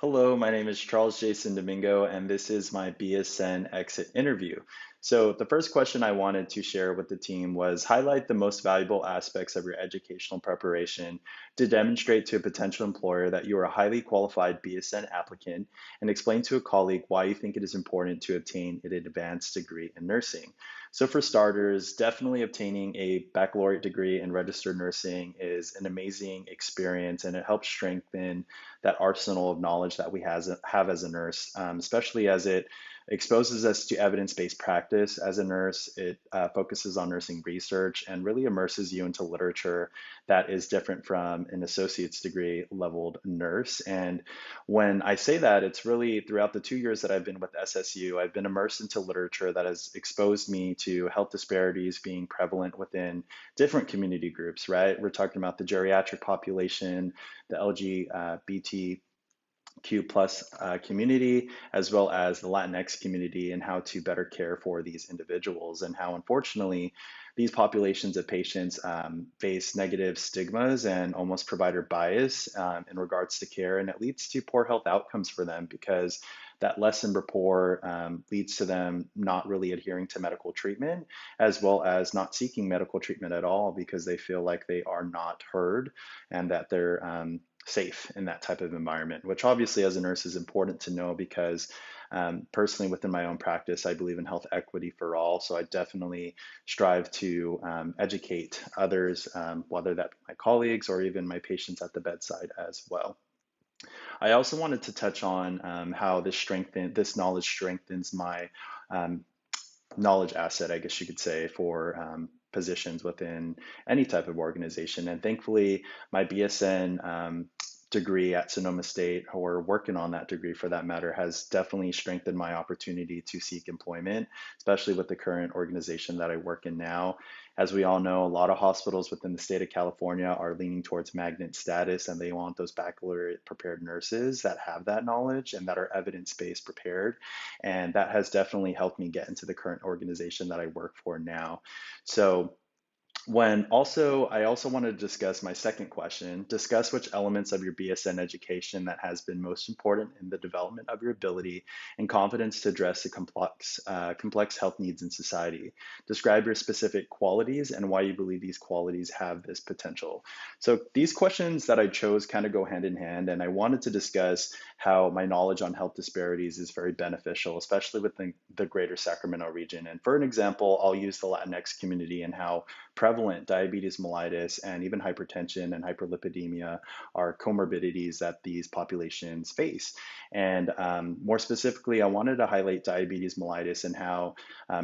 Hello, my name is Charles Jason Domingo, and this is my BSN exit interview. So, the first question I wanted to share with the team was highlight the most valuable aspects of your educational preparation to demonstrate to a potential employer that you are a highly qualified BSN applicant and explain to a colleague why you think it is important to obtain an advanced degree in nursing. So, for starters, definitely obtaining a baccalaureate degree in registered nursing is an amazing experience and it helps strengthen that arsenal of knowledge that we have as a nurse, especially as it exposes us to evidence-based practice as a nurse. It focuses on nursing research and really immerses you into literature that is different from an associate's degree leveled nurse. And when I say that, it's really throughout the 2 years that I've been with SSU, I've been immersed into literature that has exposed me to health disparities being prevalent within different community groups, right? We're talking about the geriatric population, the LGBTQ plus community, as well as the Latinx community, and how to better care for these individuals, and how unfortunately these populations of patients face negative stigmas and almost provider bias in regards to care, and it leads to poor health outcomes for them because that lessened rapport leads to them not really adhering to medical treatment, as well as not seeking medical treatment at all because they feel like they are not heard and that they're safe in that type of environment, which obviously as a nurse is important to know because personally within my own practice, I believe in health equity for all. So I definitely strive to educate others, whether that be my colleagues or even my patients at the bedside as well. I also wanted to touch on how this knowledge strengthens my um, knowledge asset, I guess you could say, for positions within any type of organization. And thankfully, my BSN degree at Sonoma State, or working on that degree for that matter, has definitely strengthened my opportunity to seek employment, especially with the current organization that I work in now. As we all know, a lot of hospitals within the state of California are leaning towards magnet status, and they want those baccalaureate prepared nurses that have that knowledge and that are evidence based prepared. And that has definitely helped me get into the current organization that I work for now. So, I also want to discuss my second question, discuss which elements of your BSN education that has been most important in the development of your ability and confidence to address the complex health needs in society. Describe your specific qualities and why you believe these qualities have this potential. So these questions that I chose kind of go hand in hand, and I wanted to discuss how my knowledge on health disparities is very beneficial, especially within the greater Sacramento region. And for an example, I'll use the Latinx community and how prevalent diabetes mellitus and even hypertension and hyperlipidemia are comorbidities that these populations face. And more specifically, I wanted to highlight diabetes mellitus and how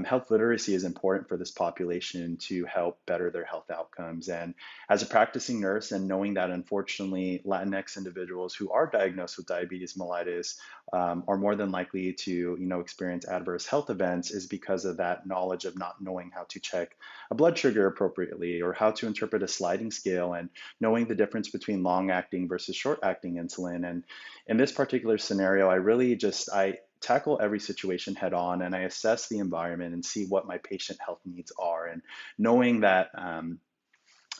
health literacy is important for this population to help better their health outcomes. And as a practicing nurse, and knowing that unfortunately Latinx individuals who are diagnosed with diabetes mellitus are more than likely to, experience adverse health events, is because of that knowledge of not knowing how to check a blood sugar appropriately or how to interpret a sliding scale and knowing the difference between long acting versus short acting insulin. And in this particular scenario, I tackle every situation head on and I assess the environment and see what my patient health needs are. And knowing that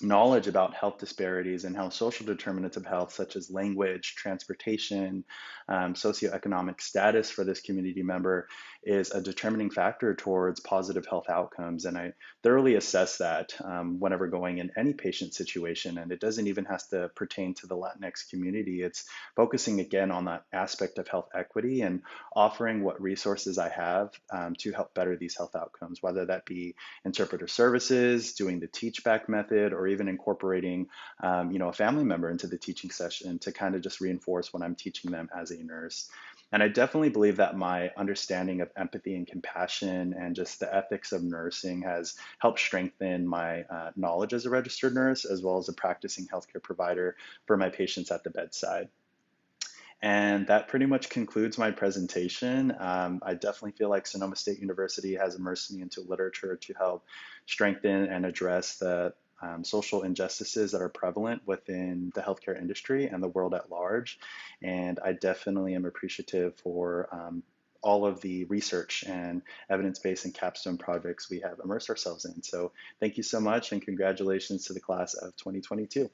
knowledge about health disparities and how social determinants of health, such as language, transportation, socioeconomic status for this community member, is a determining factor towards positive health outcomes. And I thoroughly assess that whenever going in any patient situation. And it doesn't even have to pertain to the Latinx community. It's focusing again on that aspect of health equity and offering what resources I have to help better these health outcomes, whether that be interpreter services, doing the teach back method, or even incorporating, a family member into the teaching session to kind of just reinforce what I'm teaching them as a nurse. And I definitely believe that my understanding of empathy and compassion and just the ethics of nursing has helped strengthen my knowledge as a registered nurse, as well as a practicing healthcare provider for my patients at the bedside. And that pretty much concludes my presentation. I definitely feel like Sonoma State University has immersed me into literature to help strengthen and address the social injustices that are prevalent within the healthcare industry and the world at large. And I definitely am appreciative for all of the research and evidence-based and capstone projects we have immersed ourselves in. So thank you so much and congratulations to the class of 2022.